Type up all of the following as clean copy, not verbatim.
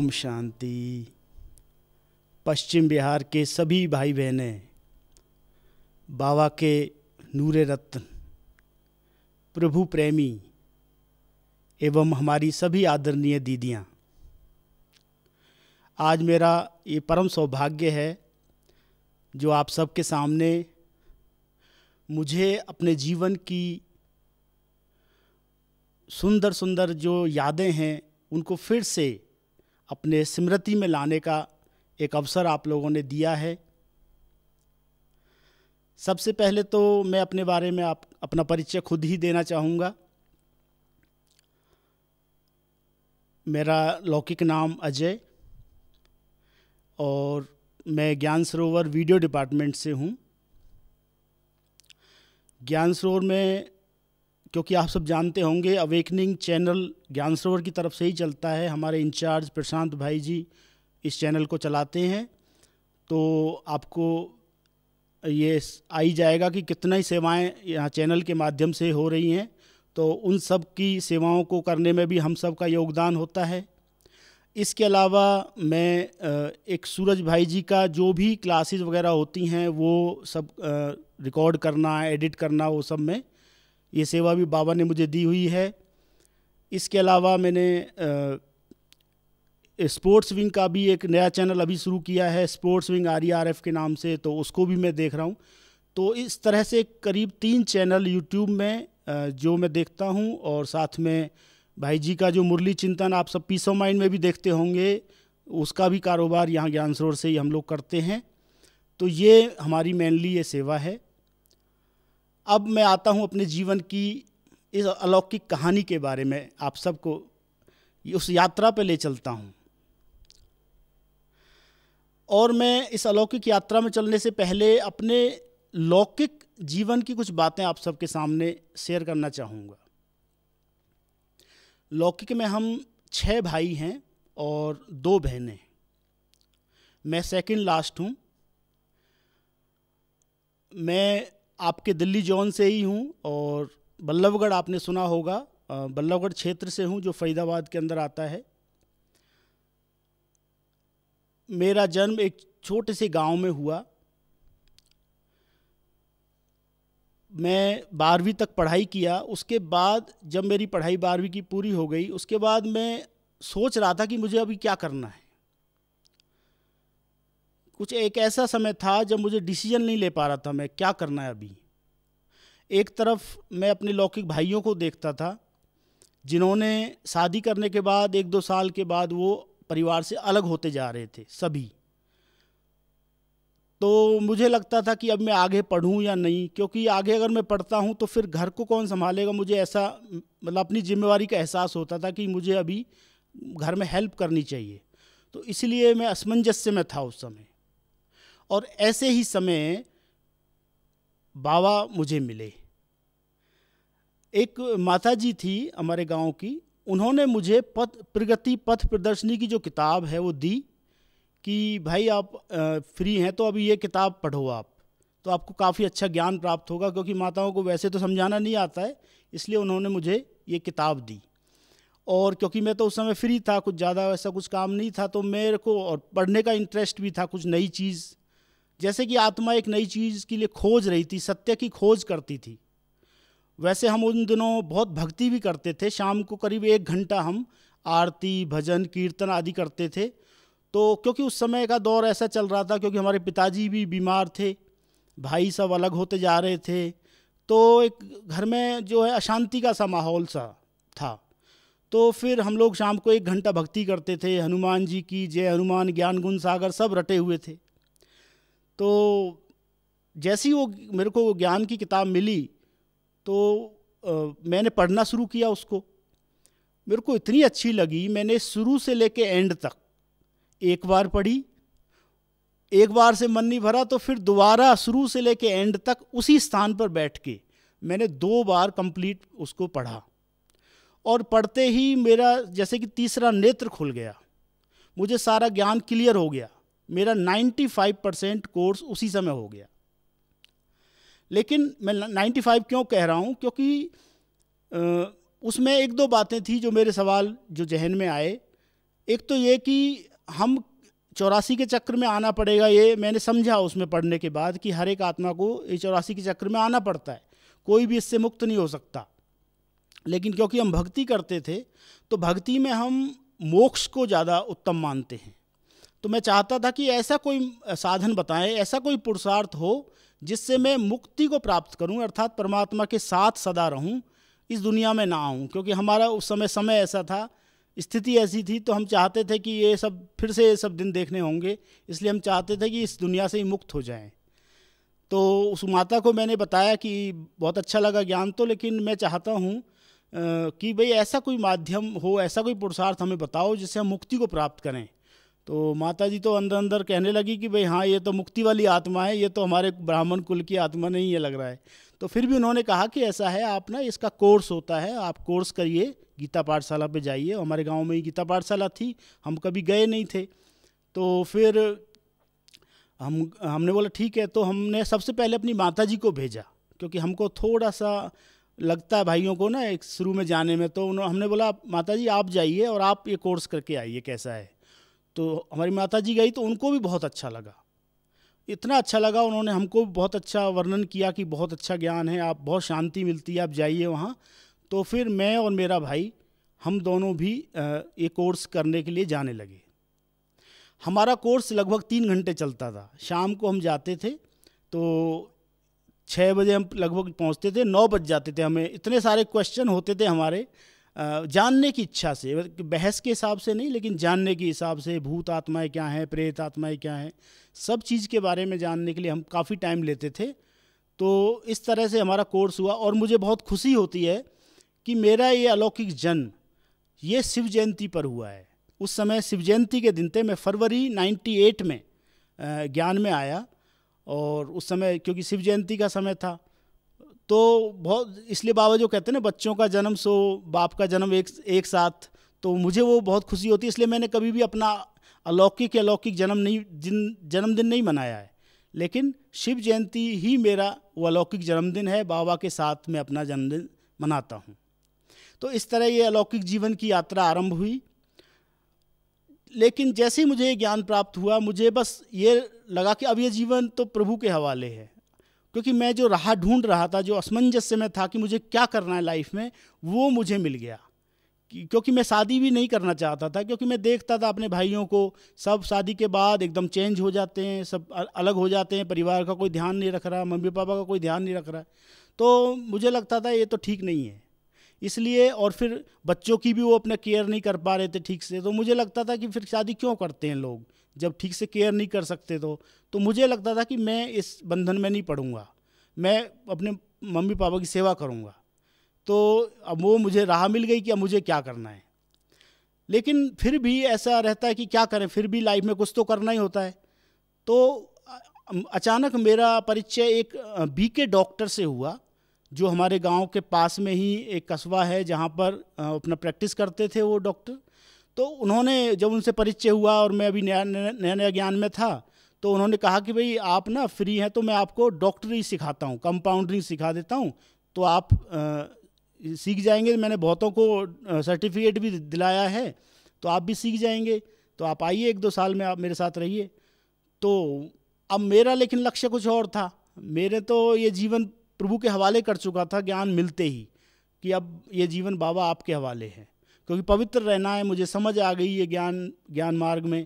ओम शांति। पश्चिम बिहार के सभी भाई बहनें, बाबा के नूरे रत्न, प्रभु प्रेमी एवं हमारी सभी आदरणीय दीदियाँ, आज मेरा ये परम सौभाग्य है जो आप सबके सामने मुझे अपने जीवन की सुंदर सुंदर जो यादें हैं उनको फिर से अपने स्मृति में लाने का एक अवसर आप लोगों ने दिया है। सबसे पहले तो मैं अपने बारे में अपना परिचय खुद ही देना चाहूँगा। मेरा लौकिक नाम अजय और मैं ज्ञान सरोवर वीडियो डिपार्टमेंट से हूँ। ज्ञान सरोवर में, क्योंकि आप सब जानते होंगे, अवेकनिंग चैनल ज्ञान सरोवर की तरफ से ही चलता है। हमारे इंचार्ज प्रशांत भाई जी इस चैनल को चलाते हैं, तो आपको ये आई जाएगा कि कितना ही सेवाएं यहाँ चैनल के माध्यम से हो रही हैं। तो उन सब की सेवाओं को करने में भी हम सब का योगदान होता है। इसके अलावा मैं एक सूरज भाई जी का जो भी क्लासेस वगैरह होती हैं वो सब रिकॉर्ड करना, एडिट करना, वो सब में ये सेवा भी बाबा ने मुझे दी हुई है। इसके अलावा मैंने स्पोर्ट्स विंग का भी एक नया चैनल अभी शुरू किया है, स्पोर्ट्स विंग RERF के नाम से, तो उसको भी मैं देख रहा हूँ। तो इस तरह से करीब 3 चैनल यूट्यूब में जो मैं देखता हूँ, और साथ में भाई जी का जो मुरली चिंतन आप सब पीस ऑफ माइंड में भी देखते होंगे, उसका भी कारोबार यहाँ ज्ञान सरोवर से ही हम लोग करते हैं। तो ये हमारी मेनली ये सेवा है। अब मैं आता हूँ अपने जीवन की इस अलौकिक कहानी के बारे में, आप सबको उस यात्रा पे ले चलता हूँ। और मैं इस अलौकिक यात्रा में चलने से पहले अपने लौकिक जीवन की कुछ बातें आप सबके सामने शेयर करना चाहूँगा। लौकिक में हम 6 भाई हैं और 2 बहनें। मैं सेकंड लास्ट हूँ। मैं आपके दिल्ली जोन से ही हूँ और बल्लभगढ़ आपने सुना होगा, बल्लभगढ़ क्षेत्र से हूँ जो फरीदाबाद के अंदर आता है। मेरा जन्म एक छोटे से गांव में हुआ। मैं 12वीं तक पढ़ाई किया। उसके बाद जब मेरी पढ़ाई 12वीं की पूरी हो गई, उसके बाद मैं सोच रहा था कि मुझे अभी क्या करना है। कुछ एक ऐसा समय था जब मुझे डिसीजन नहीं ले पा रहा था मैं क्या करना है अभी। एक तरफ मैं अपने लौकिक भाइयों को देखता था जिन्होंने शादी करने के बाद 1-2 साल के बाद वो परिवार से अलग होते जा रहे थे सभी। तो मुझे लगता था कि अब मैं आगे पढ़ूं या नहीं, क्योंकि आगे अगर मैं पढ़ता हूं तो फिर घर को कौन संभालेगा। मुझे ऐसा मतलब अपनी जिम्मेवारी का एहसास होता था कि मुझे अभी घर में हेल्प करनी चाहिए। तो इसलिए मैं असमंजस में था उस समय। और ऐसे ही समय बाबा मुझे मिले। एक माता जी थी हमारे गांव की, उन्होंने मुझे प्रगति पथ प्रदर्शनी की जो किताब है वो दी कि भाई आप फ्री हैं तो अभी ये किताब पढ़ो आप, तो आपको काफ़ी अच्छा ज्ञान प्राप्त होगा। क्योंकि माताओं को वैसे तो समझाना नहीं आता है, इसलिए उन्होंने मुझे ये किताब दी। और क्योंकि मैं तो उस समय फ्री था, कुछ ज़्यादा वैसा कुछ काम नहीं था, तो मेरे को और पढ़ने का इंटरेस्ट भी था। कुछ नई चीज़, जैसे कि आत्मा एक नई चीज़ के लिए खोज रही थी, सत्य की खोज करती थी, वैसे हम उन दिनों बहुत भक्ति भी करते थे। शाम को करीब 1 घंटा हम आरती, भजन, कीर्तन आदि करते थे। तो क्योंकि उस समय का दौर ऐसा चल रहा था, क्योंकि हमारे पिताजी भी बीमार थे, भाई सब अलग होते जा रहे थे, तो एक घर में जो है अशांति का सा माहौल सा था। तो फिर हम लोग शाम को 1 घंटा भक्ति करते थे। हनुमान जी की जय, हनुमान ज्ञान गुण सागर सब रटे हुए थे। तो जैसी वो मेरे को ज्ञान की किताब मिली तो मैंने पढ़ना शुरू किया उसको। मेरे को इतनी अच्छी लगी, मैंने शुरू से लेके एंड तक एक बार पढ़ी। एक बार से मन नहीं भरा तो फिर दोबारा शुरू से लेके एंड तक उसी स्थान पर बैठ के मैंने 2 बार कंप्लीट उसको पढ़ा। और पढ़ते ही मेरा जैसे कि तीसरा नेत्र खुल गया, मुझे सारा ज्ञान क्लियर हो गया। मेरा 95% कोर्स उसी समय हो गया। लेकिन मैं 95 क्यों कह रहा हूँ, क्योंकि उसमें 1-2 बातें थी जो मेरे सवाल जो जहन में आए एक तो ये कि हम 84 के चक्र में आना पड़ेगा, ये मैंने समझा उसमें पढ़ने के बाद कि हर एक आत्मा को ये 84 के चक्र में आना पड़ता है, कोई भी इससे मुक्त नहीं हो सकता। लेकिन क्योंकि हम भक्ति करते थे तो भक्ति में हम मोक्ष को ज़्यादा उत्तम मानते हैं। तो मैं चाहता था कि ऐसा कोई साधन बताएं, ऐसा कोई पुरुषार्थ हो जिससे मैं मुक्ति को प्राप्त करूं, अर्थात परमात्मा के साथ सदा रहूं, इस दुनिया में ना आऊं। क्योंकि हमारा उस समय ऐसा था, स्थिति ऐसी थी, तो हम चाहते थे कि ये सब फिर से ये सब दिन देखने होंगे, इसलिए हम चाहते थे कि इस दुनिया से ही मुक्त हो जाएं। तो उस माता को मैंने बताया कि बहुत अच्छा लगा ज्ञान तो, लेकिन मैं चाहता हूँ कि भाई ऐसा कोई माध्यम हो, ऐसा कोई पुरुषार्थ हमें बताओ जिससे हम मुक्ति को प्राप्त करें। तो माता जी तो अंदर अंदर कहने लगी कि भाई हाँ, ये तो मुक्ति वाली आत्मा है, ये तो हमारे ब्राह्मण कुल की आत्मा नहीं है लग रहा है। तो फिर भी उन्होंने कहा कि ऐसा है, आप ना इसका कोर्स होता है, आप कोर्स करिए, गीता पाठशाला पे जाइए। हमारे गांव में ही गीता पाठशाला थी, हम कभी गए नहीं थे। तो फिर हमने बोला ठीक है। तो हमने सबसे पहले अपनी माता जी को भेजा, क्योंकि हमको थोड़ा सा लगता है भाइयों को ना एक शुरू में जाने में। तो हमने बोला माता जी आप जाइए और आप ये कोर्स करके आइए कैसा है। तो हमारी माता जी गई तो उनको भी बहुत अच्छा लगा, इतना अच्छा लगा, उन्होंने हमको बहुत अच्छा वर्णन किया कि बहुत अच्छा ज्ञान है, आप बहुत शांति मिलती है, आप जाइए वहाँ। तो फिर मैं और मेरा भाई हम दोनों भी ये कोर्स करने के लिए जाने लगे। हमारा कोर्स लगभग 3 घंटे चलता था। शाम को हम जाते थे तो 6 बजे हम लगभग पहुंचते थे, 9 बज जाते थे। हमें इतने सारे क्वेश्चन होते थे हमारे, जानने की इच्छा से, बहस के हिसाब से नहीं, लेकिन जानने के हिसाब से, भूत आत्माएं क्या हैं, प्रेत आत्माएं क्या हैं, सब चीज़ के बारे में जानने के लिए हम काफ़ी टाइम लेते थे। तो इस तरह से हमारा कोर्स हुआ और मुझे बहुत खुशी होती है कि मेरा ये अलौकिक जन्म ये शिव जयंती पर हुआ है। उस समय शिव जयंती के दिन थे, मैं फरवरी 98 में ज्ञान में आया। और उस समय क्योंकि शिव जयंती का समय था तो बहुत, इसलिए बाबा जो कहते हैं ना बच्चों का जन्म सो बाप का जन्म एक साथ, तो मुझे वो बहुत खुशी होती है। इसलिए मैंने कभी भी अपना अलौकिक जन्मदिन नहीं मनाया है, लेकिन शिव जयंती ही मेरा वो अलौकिक जन्मदिन है। बाबा के साथ मैं अपना जन्मदिन मनाता हूँ। तो इस तरह ये अलौकिक जीवन की यात्रा आरंभ हुई। लेकिन जैसे ही मुझे ज्ञान प्राप्त हुआ, मुझे बस ये लगा कि अब ये जीवन तो प्रभु के हवाले है। क्योंकि मैं जो राह ढूंढ रहा था, जो असमंजस्य में था कि मुझे क्या करना है लाइफ में, वो मुझे मिल गया। क्योंकि मैं शादी भी नहीं करना चाहता था, क्योंकि मैं देखता था अपने भाइयों को, सब शादी के बाद एकदम चेंज हो जाते हैं, सब अलग हो जाते हैं, परिवार का कोई ध्यान नहीं रख रहा, मम्मी पापा का कोई ध्यान नहीं रख रहा। तो मुझे लगता था ये तो ठीक नहीं है। इसलिए, और फिर बच्चों की भी वो अपना केयर नहीं कर पा रहे थे ठीक से। तो मुझे लगता था कि फिर शादी क्यों करते हैं लोग जब ठीक से केयर नहीं कर सकते। तो मुझे लगता था कि मैं इस बंधन में नहीं पड़ूंगा, मैं अपने मम्मी पापा की सेवा करूंगा। तो अब वो मुझे राह मिल गई कि अब मुझे क्या करना है। लेकिन फिर भी ऐसा रहता है कि क्या करें, फिर भी लाइफ में कुछ तो करना ही होता है। तो अचानक मेरा परिचय एक बीके डॉक्टर से हुआ, जो हमारे गांव के पास में ही एक कस्बा है जहां पर अपना प्रैक्टिस करते थे वो डॉक्टर। तो उन्होंने, जब उनसे परिचय हुआ और मैं अभी नया ज्ञान में था, तो उन्होंने कहा कि भाई आप ना फ्री हैं तो मैं आपको डॉक्टरी सिखाता हूँ, कंपाउंडरिंग सिखा देता हूँ, तो आप सीख जाएंगे। मैंने बहुतों को सर्टिफिकेट भी दिलाया है, तो आप भी सीख जाएंगे। तो आप आइए 1-2 साल में आप मेरे साथ रहिए। तो अब मेरा लेकिन लक्ष्य कुछ और था। मेरे तो ये जीवन प्रभु के हवाले कर चुका था ज्ञान मिलते ही, कि अब ये जीवन बाबा आपके हवाले है, क्योंकि पवित्र रहना है। मुझे समझ आ गई ये ज्ञान मार्ग में,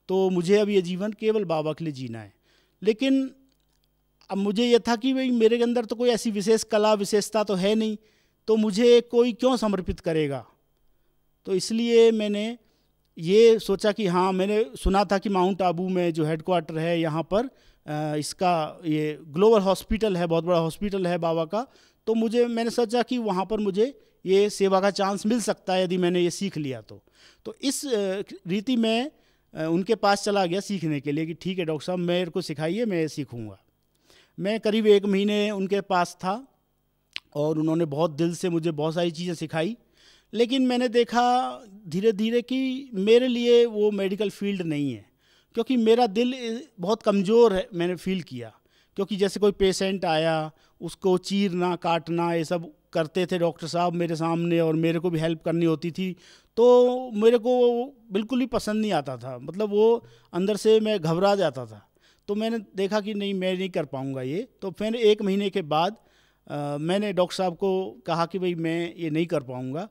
तो मुझे अब ये जीवन केवल बाबा के लिए जीना है। लेकिन अब मुझे ये था कि भाई मेरे अंदर तो कोई ऐसी विशेष कला विशेषता तो है नहीं, तो मुझे कोई क्यों समर्पित करेगा। तो इसलिए मैंने ये सोचा कि हाँ, मैंने सुना था कि माउंट आबू में जो हेडक्वार्टर है यहाँ पर इसका ये ग्लोबल हॉस्पिटल है, बहुत बड़ा हॉस्पिटल है बाबा का। तो मैंने सोचा कि वहाँ पर मुझे ये सेवा का चांस मिल सकता है यदि मैंने ये सीख लिया तो इस रीति में उनके पास चला गया सीखने के लिए कि ठीक है डॉक्टर साहब, मेरे को सिखाइए, मैं सीखूँगा। मैं करीब 1 महीने उनके पास था और उन्होंने बहुत दिल से मुझे बहुत सारी चीज़ें सिखाई। लेकिन मैंने देखा धीरे धीरे कि मेरे लिए वो मेडिकल फील्ड नहीं है, क्योंकि मेरा दिल बहुत कमज़ोर है। मैंने फील किया, क्योंकि जैसे कोई पेशेंट आया, उसको चीरना काटना ये सब करते थे डॉक्टर साहब मेरे सामने, और मेरे को भी हेल्प करनी होती थी। तो मेरे को बिल्कुल भी पसंद नहीं आता था, मतलब वो अंदर से मैं घबरा जाता था। तो मैंने देखा कि नहीं, मैं नहीं कर पाऊँगा ये। तो फिर 1 महीने के बाद मैंने डॉक्टर साहब को कहा कि भाई मैं ये नहीं कर पाऊँगा।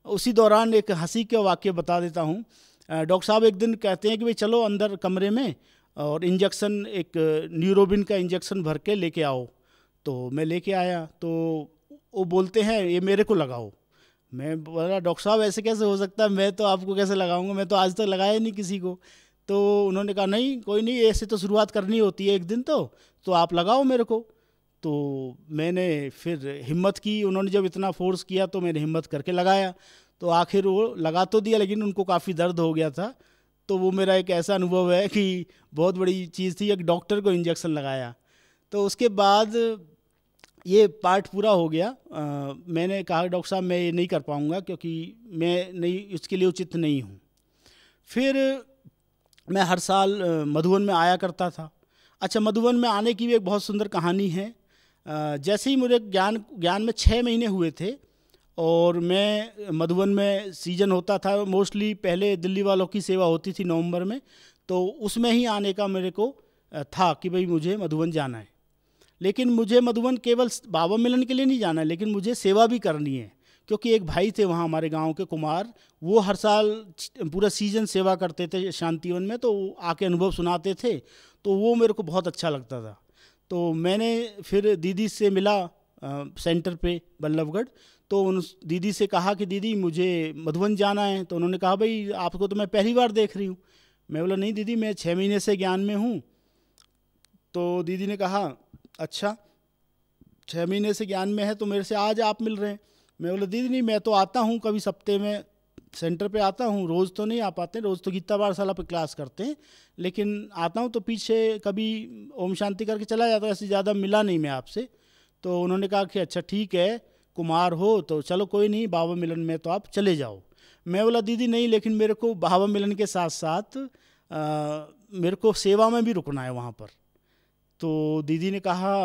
उसी दौरान एक हंसी का वाक़या बता देता हूँ। डॉक्टर साहब एक दिन कहते हैं कि भाई चलो अंदर कमरे में और इंजेक्शन, एक न्यूरोबिन का इंजेक्शन भर के लेके आओ। तो मैं लेके आया, तो वो बोलते हैं ये मेरे को लगाओ। मैं बोला डॉक्टर साहब ऐसे कैसे हो सकता है, मैं तो आपको कैसे लगाऊंगा, मैं तो आज तक लगाया नहीं किसी को। तो उन्होंने कहा नहीं कोई नहीं, ऐसे तो शुरुआत करनी होती है एक दिन तो आप लगाओ मेरे को। तो मैंने फिर हिम्मत की, उन्होंने जब इतना फोर्स किया तो मैंने हिम्मत करके लगाया। तो आखिर वो लगा तो दिया, लेकिन उनको काफ़ी दर्द हो गया था। तो वो मेरा एक ऐसा अनुभव है कि बहुत बड़ी चीज़ थी, एक डॉक्टर को इंजेक्शन लगाया। तो उसके बाद ये पार्ट पूरा हो गया। मैंने कहा डॉक्टर साहब मैं ये नहीं कर पाऊँगा, क्योंकि मैं नहीं, इसके लिए उचित नहीं हूँ। फिर मैं हर साल मधुबन में आया करता था। अच्छा, मधुबन में आने की भी एक बहुत सुंदर कहानी है। जैसे ही मुझे ज्ञान में 6 महीने हुए थे और मैं मधुबन में सीजन होता था, मोस्टली पहले दिल्ली वालों की सेवा होती थी नवंबर में, तो उसमें ही आने का मेरे को था कि भाई मुझे मधुबन जाना है। लेकिन मुझे मधुबन केवल बाबा मिलन के लिए नहीं जाना है, लेकिन मुझे सेवा भी करनी है, क्योंकि एक भाई थे वहाँ हमारे गांव के कुमार, वो हर साल पूरा सीजन सेवा करते थे शांतिवन में, तो आके अनुभव सुनाते थे, तो वो मेरे को बहुत अच्छा लगता था। तो मैंने फिर दीदी से मिला सेंटर पे बल्लभगढ़। तो उन दीदी से कहा कि दीदी मुझे मधुबन जाना है। तो उन्होंने कहा भाई आपको तो मैं पहली बार देख रही हूँ। मैं बोला नहीं दीदी, मैं 6 महीने से ज्ञान में हूँ। तो दीदी ने कहा अच्छा 6 महीने से ज्ञान में है तो मेरे से आज आप मिल रहे हैं। मैं बोला दीदी नहीं, मैं तो आता हूँ कभी सप्ते में सेंटर पे आता हूँ, रोज़ तो नहीं आ पाते, रोज़ तो गीता पाठशाला पे क्लास करते हैं, लेकिन आता हूँ तो पीछे कभी ओम शांति करके चला जाता हूँ, ऐसे ज़्यादा मिला नहीं मैं आपसे। तो उन्होंने कहा कि अच्छा ठीक है, कुमार हो तो चलो कोई नहीं, बाबा मिलन में तो आप चले जाओ। मैं बोला दीदी नहीं, लेकिन मेरे को बाबा मिलन के साथ साथ मेरे को सेवा में भी रुकना है वहाँ पर। तो दीदी ने कहा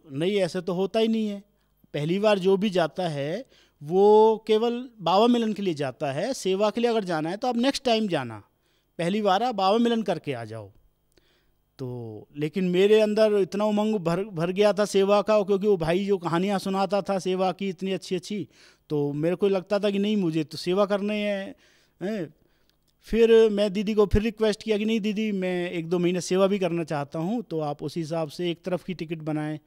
नहीं, ऐसे तो होता ही नहीं है, पहली बार जो भी जाता है वो केवल बाबा मिलन के लिए जाता है, सेवा के लिए अगर जाना है तो आप नेक्स्ट टाइम जाना, पहली बार आप बाबा मिलन करके आ जाओ। तो लेकिन मेरे अंदर इतना उमंग भर गया था सेवा का, क्योंकि वो भाई जो कहानियाँ सुनाता था सेवा की इतनी अच्छी अच्छी, तो मेरे को लगता था कि नहीं मुझे तो सेवा करने हैं। फिर मैं दीदी को फिर रिक्वेस्ट किया कि नहीं दीदी मैं 1-2 महीने सेवा भी करना चाहता हूँ, तो आप उस हिसाब से एक तरफ की टिकट बनाएं।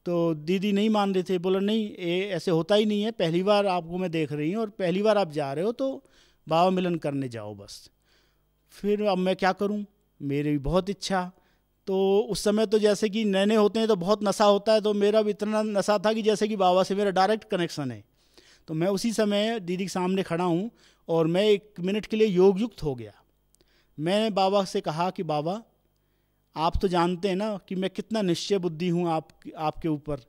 तो दीदी नहीं मान रहे थे, बोला नहीं ये ऐसे होता ही नहीं है, पहली बार आपको मैं देख रही हूँ और पहली बार आप जा रहे हो तो बाबा मिलन करने जाओ बस। फिर अब मैं क्या करूँ, मेरी बहुत इच्छा। तो उस समय तो जैसे कि नए होते हैं तो बहुत नशा होता है, तो मेरा भी इतना नशा था कि जैसे कि बाबा से मेरा डायरेक्ट कनेक्शन है। तो मैं उसी समय दीदी के सामने खड़ा हूँ और मैं 1 मिनट के लिए योग युक्त हो गया। मैंने बाबा से कहा कि बाबा आप तो जानते हैं ना कि मैं कितना निश्चय बुद्धि हूँ आपके ऊपर,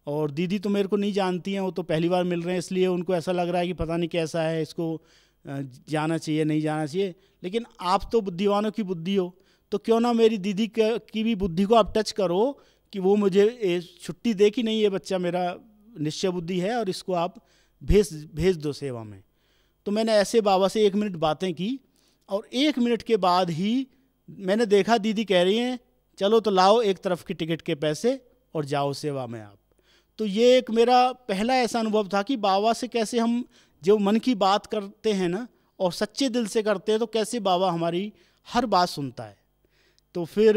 और दीदी तो मेरे को नहीं जानती हैं, वो तो पहली बार मिल रहे हैं, इसलिए उनको ऐसा लग रहा है कि पता नहीं कैसा है, इसको जाना चाहिए नहीं जाना चाहिए, लेकिन आप तो बुद्धिवानों की बुद्धि हो, तो क्यों ना मेरी दीदी की भी बुद्धि को आप टच करो कि वो मुझे छुट्टी दे कि नहीं ये बच्चा मेरा निश्चय बुद्धि है और इसको आप भेज दो सेवा में। तो मैंने ऐसे बाबा से 1 मिनट बातें की और 1 मिनट के बाद ही मैंने देखा दीदी कह रही हैं चलो तो लाओ एक तरफ की टिकट के पैसे और जाओ सेवा में आप। तो ये एक मेरा पहला ऐसा अनुभव था कि बाबा से कैसे हम जो मन की बात करते हैं ना और सच्चे दिल से करते हैं, तो कैसे बाबा हमारी हर बात सुनता है। तो फिर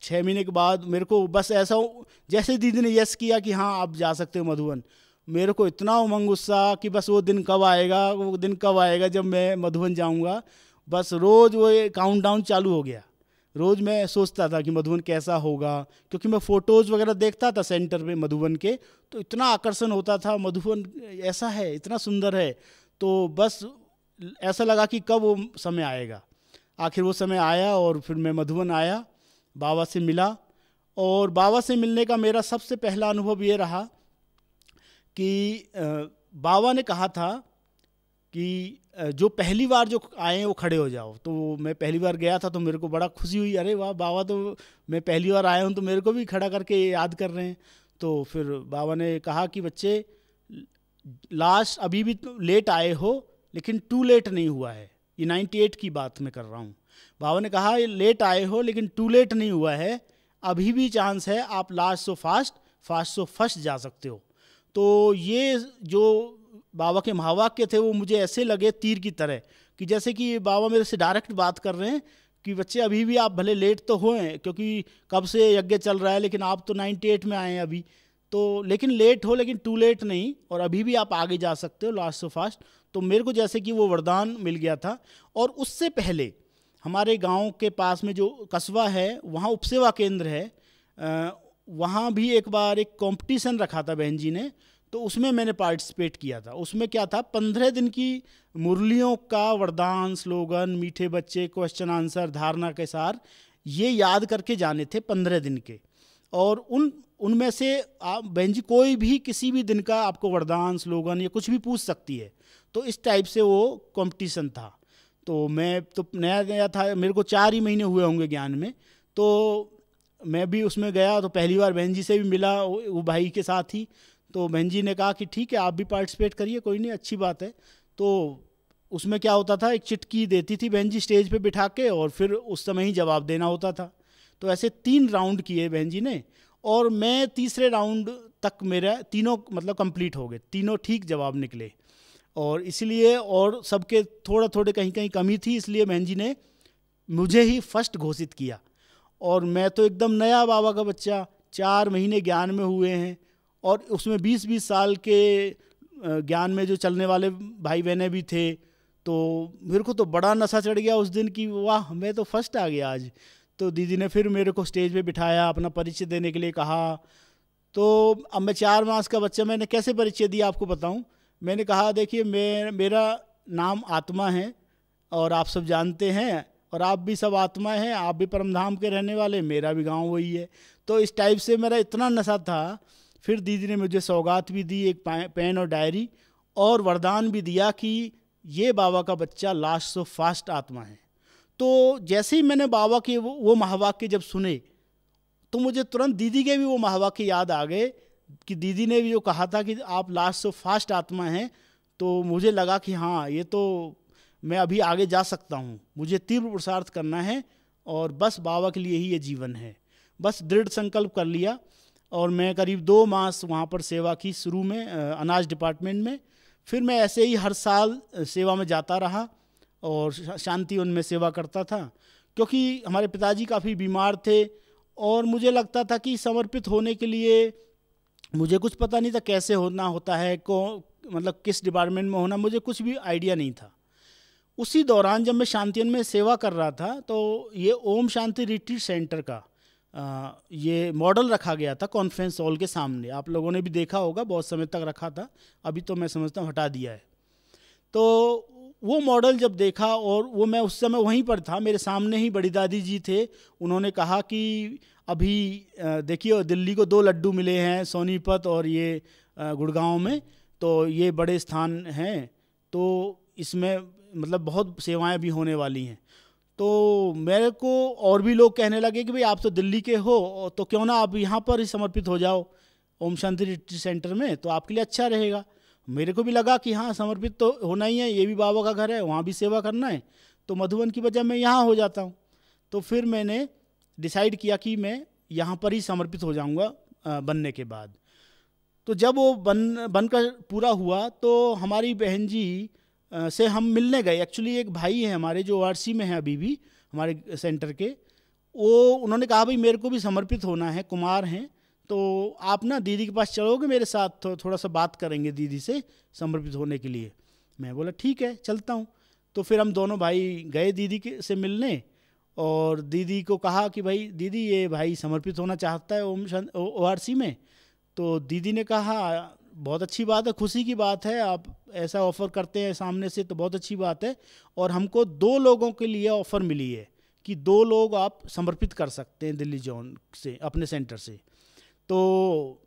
6 महीने के बाद मेरे को बस ऐसा जैसे दीदी ने यस किया कि हाँ आप जा सकते हो मधुबन, मेरे को इतना उमंग उत्साह कि बस वो दिन कब आएगा जब मैं मधुबन जाऊंगा। बस रोज़ वो काउंटडाउन चालू हो गया। रोज़ मैं सोचता था कि मधुबन कैसा होगा, क्योंकि मैं फ़ोटोज़ वगैरह देखता था सेंटर पे मधुबन के, तो इतना आकर्षण होता था, मधुबन ऐसा है, इतना सुंदर है। तो बस ऐसा लगा कि कब वो समय आएगा। आखिर वो समय आया और फिर मैं मधुबन आया, बाबा से मिला। और बाबा से मिलने का मेरा सबसे पहला अनुभव ये रहा कि बाबा ने कहा था कि जो पहली बार जो आए हैं वो खड़े हो जाओ। तो मैं पहली बार गया था तो मेरे को बड़ा खुशी हुई, अरे वाह बाबा तो मैं पहली बार आया हूँ तो मेरे को भी खड़ा करके याद कर रहे हैं। तो फिर बाबा ने कहा कि बच्चे लास्ट अभी भी लेट आए हो लेकिन टू लेट नहीं हुआ है। ये 98 की बात मैं कर रहा हूँ। बाबा ने कहा ये लेट आए हो लेकिन टू लेट नहीं हुआ है, अभी भी चांस है, आप last so fast, fast so first जा सकते हो। तो ये जो बाबा के महावाक्य थे वो मुझे ऐसे लगे तीर की तरह, कि जैसे कि बाबा मेरे से डायरेक्ट बात कर रहे हैं कि बच्चे अभी भी आप भले लेट तो हुए, क्योंकि कब से यज्ञ चल रहा है, लेकिन आप तो 98 में आए हैं अभी, तो लेकिन लेट हो लेकिन टू लेट नहीं, और अभी भी आप आगे जा सकते हो लास्ट सो फास्ट। तो मेरे को जैसे कि वो वरदान मिल गया था। और उससे पहले हमारे गांव के पास में जो कस्बा है वहाँ उपसेवा केंद्र है, वहाँ भी एक बार एक कंपटीशन रखा था बहन जी ने, तो उसमें मैंने पार्टिसिपेट किया था। उसमें क्या था, 15 दिन की मुरलियों का वरदान, स्लोगन, मीठे बच्चे, क्वेश्चन आंसर, धारणा के सार, ये याद करके जाने थे 15 दिन के। और उनमें से आप बहन जी कोई भी किसी भी दिन का आपको वरदान, स्लोगन या कुछ भी पूछ सकती है। तो इस टाइप से वो कंपटीशन था। तो मैं तो नया नया था, मेरे को 4 ही महीने हुए होंगे ज्ञान में, तो मैं भी उसमें गया। तो पहली बार बहन जी से भी मिला, वो भाई के साथ ही। तो बहन जी ने कहा कि ठीक है आप भी पार्टिसिपेट करिए, कोई नहीं, अच्छी बात है। तो उसमें क्या होता था, एक चिटकी देती थी बहन जी स्टेज पे बिठा के, और फिर उस समय ही जवाब देना होता था। तो ऐसे 3 राउंड किए बहन जी ने, और मैं तीसरे राउंड तक मेरा तीनों मतलब कंप्लीट हो गए, तीनों ठीक जवाब निकले। और इसलिए और सबके थोड़े कहीं कहीं कमी थी, इसलिए बहन जी ने मुझे ही फर्स्ट घोषित किया। और मैं तो एकदम नया बाबा का बच्चा, 4 महीने ज्ञान में हुए हैं, और उसमें 20-20 साल के ज्ञान में जो चलने वाले भाई बहनें भी थे। तो मेरे को तो बड़ा नशा चढ़ गया उस दिन की, वाह मैं तो फर्स्ट आ गया आज। तो दीदी ने फिर मेरे को स्टेज पे बिठाया, अपना परिचय देने के लिए कहा। तो अब मैं 4 मास का बच्चा, मैंने कैसे परिचय दिया आपको बताऊं। मैंने कहा देखिए मेरा नाम आत्मा है, और आप सब जानते हैं, और आप भी सब आत्मा हैं, आप भी परमधाम के रहने वाले, मेरा भी गांव वही है। तो इस टाइप से मेरा इतना नशा था। फिर दीदी ने मुझे सौगात भी दी, एक पेन और डायरी, और वरदान भी दिया कि ये बाबा का बच्चा लास्ट सो फास्ट आत्मा है। तो जैसे ही मैंने बाबा के वो महावाक्य जब सुने, तो मुझे तुरंत दीदी के भी वो महावाक्य याद आ गए कि दीदी ने भी जो कहा था कि आप लास्ट सो फास्ट आत्मा हैं। तो मुझे लगा कि हाँ ये तो मैं अभी आगे जा सकता हूँ, मुझे तीव्र पुरुषार्थ करना है, और बस बाबा के लिए ही ये जीवन है। बस दृढ़ संकल्प कर लिया, और मैं करीब 2 मास वहाँ पर सेवा की, शुरू में अनाज डिपार्टमेंट में। फिर मैं ऐसे ही हर साल सेवा में जाता रहा, और शांति उनमें सेवा करता था, क्योंकि हमारे पिताजी काफ़ी बीमार थे, और मुझे लगता था कि समर्पित होने के लिए मुझे कुछ पता नहीं था कैसे होना होता है, मतलब किस डिपार्टमेंट में होना, मुझे कुछ भी आइडिया नहीं था। उसी दौरान जब मैं शांतिवन में सेवा कर रहा था, तो ये ओम शांति रिट्रीट सेंटर का ये मॉडल रखा गया था कॉन्फ्रेंस हॉल के सामने। आप लोगों ने भी देखा होगा, बहुत समय तक रखा था, अभी तो मैं समझता हूँ हटा दिया है। तो वो मॉडल जब देखा, और वो मैं उस समय वहीं पर था, मेरे सामने ही बड़ी दादी जी थे। उन्होंने कहा कि अभी देखिए दिल्ली को 2 लड्डू मिले हैं, सोनीपत और ये गुड़गांव में, तो ये बड़े स्थान हैं, तो इसमें मतलब बहुत सेवाएं भी होने वाली हैं। तो मेरे को और भी लोग कहने लगे कि भाई आप तो दिल्ली के हो, तो क्यों ना आप यहाँ पर ही समर्पित हो जाओ ओम शांति रिट्रीट सेंटर में, तो आपके लिए अच्छा रहेगा। मेरे को भी लगा कि हाँ समर्पित तो होना ही है, ये भी बाबा का घर है, वहाँ भी सेवा करना है, तो मधुबन की वजह मैं यहाँ हो जाता हूँ। तो फिर मैंने डिसाइड किया कि मैं यहाँ पर ही समर्पित हो जाऊँगा बनने के बाद। तो जब वो बनकर पूरा हुआ, तो हमारी बहन जी से हम मिलने गए। एक्चुअली एक भाई है हमारे जो ORC में है अभी भी हमारे सेंटर के, वो उन्होंने कहा भाई मेरे को भी समर्पित होना है, कुमार हैं, तो आप ना दीदी के पास चलोगे मेरे साथ, तो थोड़ा सा बात करेंगे दीदी से समर्पित होने के लिए। मैं बोला ठीक है चलता हूँ। तो फिर हम दोनों भाई गए दीदी से मिलने, और दीदी को कहा कि भाई दीदी ये भाई समर्पित होना चाहता है ORC में। तो दीदी ने कहा बहुत अच्छी बात है, खुशी की बात है, आप ऐसा ऑफ़र करते हैं सामने से तो बहुत अच्छी बात है। और हमको 2 लोगों के लिए ऑफ़र मिली है कि 2 लोग आप समर्पित कर सकते हैं दिल्ली जोन से, अपने सेंटर से। तो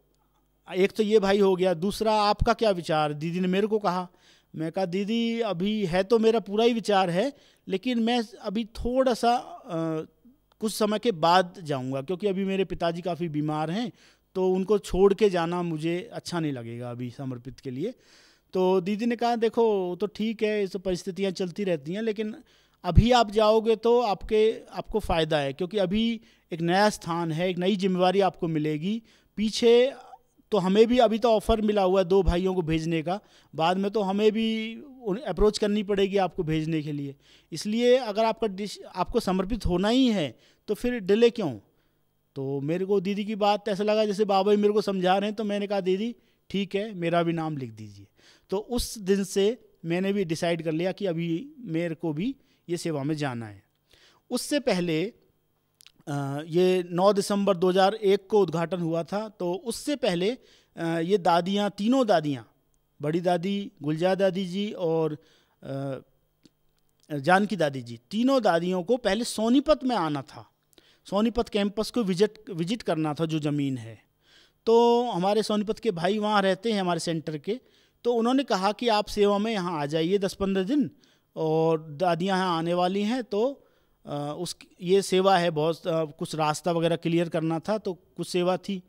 एक तो ये भाई हो गया, दूसरा आपका क्या विचार, दीदी ने मेरे को कहा। मैं कहा दीदी अभी है तो मेरा पूरा ही विचार है, लेकिन मैं अभी थोड़ा सा कुछ समय के बाद जाऊंगा, क्योंकि अभी मेरे पिताजी काफ़ी बीमार हैं, तो उनको छोड़ के जाना मुझे अच्छा नहीं लगेगा अभी समर्पित के लिए। तो दीदी ने कहा देखो तो ठीक है, ये सब परिस्थितियाँ चलती रहती हैं, लेकिन अभी आप जाओगे तो आपको फ़ायदा है, क्योंकि अभी एक नया स्थान है, एक नई जिम्मेवारी आपको मिलेगी। पीछे तो हमें भी अभी तो ऑफ़र मिला हुआ है 2 भाइयों को भेजने का, बाद में तो हमें भी अप्रोच करनी पड़ेगी आपको भेजने के लिए। इसलिए अगर आपको समर्पित होना ही है तो फिर डिले क्यों। तो मेरे को दीदी की बात ऐसा लगा जैसे बाबा ही मेरे को समझा रहे हैं, तो मैंने कहा दीदी ठीक है, मेरा भी नाम लिख दीजिए। तो उस दिन से मैंने भी डिसाइड कर लिया कि अभी मेरे को भी ये सेवा में जाना है। उससे पहले ये 9 दिसंबर 2001 को उद्घाटन हुआ था, तो उससे पहले ये दादियाँ, तीनों दादियाँ, बड़ी दादी गुलजार दादी जी और जानकी दादी जी, तीनों दादियों को पहले सोनीपत में आना था, सोनीपत कैंपस को विजिट करना था जो ज़मीन है। तो हमारे सोनीपत के भाई वहाँ रहते हैं हमारे सेंटर के, तो उन्होंने कहा कि आप सेवा में यहाँ आ जाइए 10-15 दिन, और दादियाँ यहाँ आने वाली हैं, तो ये सेवा है, बहुत कुछ रास्ता वगैरह क्लियर करना था, तो कुछ सेवा थी।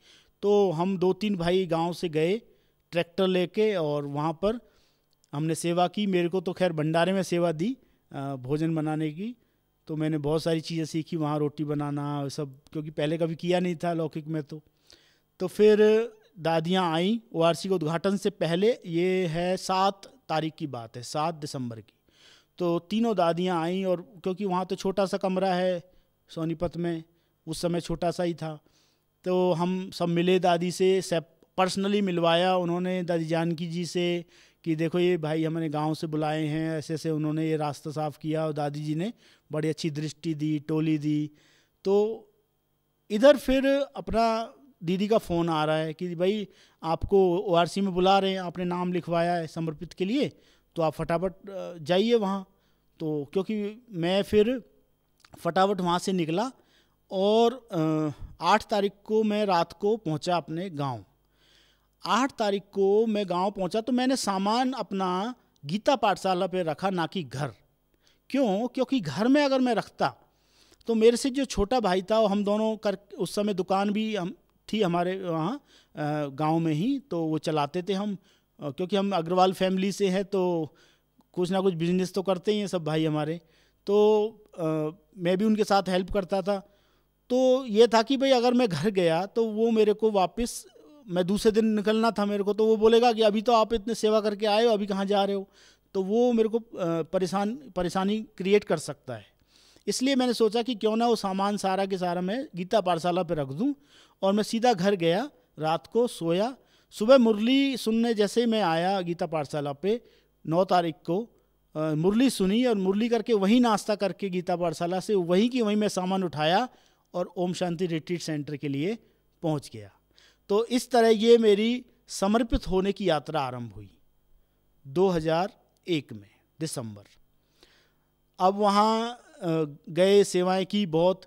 तो हम 2-3 भाई गांव से गए ट्रैक्टर लेके, और वहाँ पर हमने सेवा की। मेरे को तो खैर भंडारे में सेवा दी भोजन बनाने की, तो मैंने बहुत सारी चीज़ें सीखी वहाँ, रोटी बनाना सब, क्योंकि पहले कभी किया नहीं था लौकिक में। तो फिर दादियाँ आईं ORC के उद्घाटन से पहले, ये है 7 तारीख की बात है, 7 दिसंबर की। तो तीनों दादियाँ आईं, और क्योंकि वहाँ तो छोटा सा कमरा है सोनीपत में, उस समय छोटा सा ही था, तो हम सब मिले दादी से, सब पर्सनली मिलवाया उन्होंने दादी जानकी जी से कि देखो ये भाई हमारे गांव से बुलाए हैं, ऐसे ऐसे उन्होंने ये रास्ता साफ़ किया, और दादी जी ने बड़ी अच्छी दृष्टि दी, टोली दी। तो इधर फिर अपना दीदी का फ़ोन आ रहा है कि भाई आपको ORC में बुला रहे हैं, आपने नाम लिखवाया है समर्पित के लिए, तो आप फटाफट जाइए वहाँ। तो क्योंकि मैं फिर फटाफट वहाँ से निकला, और 8 तारीख को मैं रात को पहुँचा अपने गांव। 8 तारीख को मैं गांव पहुँचा तो मैंने सामान अपना गीता पाठशाला पे रखा, ना कि घर। क्यों? क्योंकि घर में अगर मैं रखता तो मेरे से जो छोटा भाई था, हम दोनों उस समय दुकान भी थी हमारे वहाँ गांव में ही, तो वो चलाते थे हम, क्योंकि हम अग्रवाल फैमिली से हैं, तो कुछ ना कुछ बिजनेस तो करते ही हैं सब भाई हमारे। तो मैं भी उनके साथ हेल्प करता था। तो ये था कि भाई अगर मैं घर गया तो वो मेरे को वापस, मैं दूसरे दिन निकलना था मेरे को, तो वो बोलेगा कि अभी तो आप इतने सेवा करके आए हो, अभी कहाँ जा रहे हो। तो वो मेरे को परेशानी क्रिएट कर सकता है। इसलिए मैंने सोचा कि क्यों ना वो सामान सारा के सारा मैं गीता पाठशाला पे रख दूं, और मैं सीधा घर गया, रात को सोया। सुबह मुरली सुनने जैसे ही मैं आया गीता पाठशाला पे 9 तारीख को, मुरली सुनी, और मुरली करके वहीं नाश्ता करके गीता पाठशाला से वहीं की वहीं मैं सामान उठाया और ओम शांति रिट्रीट सेंटर के लिए पहुंच गया। तो इस तरह ये मेरी समर्पित होने की यात्रा आरंभ हुई 2001 में दिसंबर। अब वहाँ गए, सेवाएं की बहुत।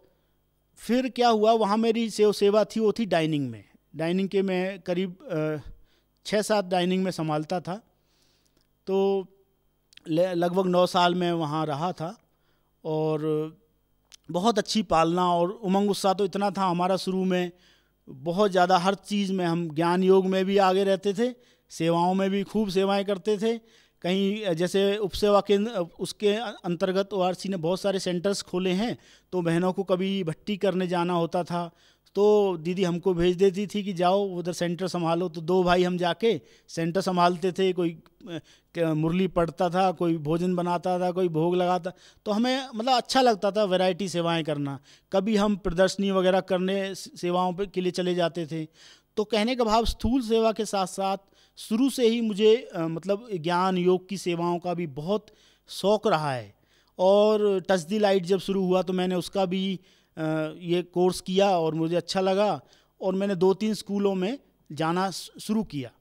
फिर क्या हुआ, वहाँ मेरी सेवा थी, वो थी डाइनिंग में। डाइनिंग के मैं करीब 6-7 डाइनिंग में संभालता था। तो लगभग 9 साल में वहाँ रहा था, और बहुत अच्छी पालना और उमंग उत्साह तो इतना था हमारा शुरू में, बहुत ज़्यादा हर चीज़ में हम ज्ञान योग में भी आगे रहते थे, सेवाओं में भी खूब सेवाएं करते थे। कहीं जैसे उपसेवा केंद्र, उसके अंतर्गत ORC ने बहुत सारे सेंटर्स खोले हैं, तो बहनों को कभी भट्टी करने जाना होता था तो दीदी हमको भेज देती थी कि जाओ उधर सेंटर संभालो। तो 2 भाई हम जाके सेंटर संभालते थे, कोई मुरली पढ़ता था, कोई भोजन बनाता था, कोई भोग लगाता। तो हमें मतलब अच्छा लगता था वैरायटी सेवाएं करना। कभी हम प्रदर्शनी वगैरह करने सेवाओं के लिए चले जाते थे। तो कहने का भाव, स्थूल सेवा के साथ साथ शुरू से ही मुझे मतलब ज्ञान योग की सेवाओं का भी बहुत शौक़ रहा है। और टच द लाइट जब शुरू हुआ तो मैंने उसका भी ये कोर्स किया और मुझे अच्छा लगा, और मैंने 2-3 स्कूलों में जाना शुरू किया,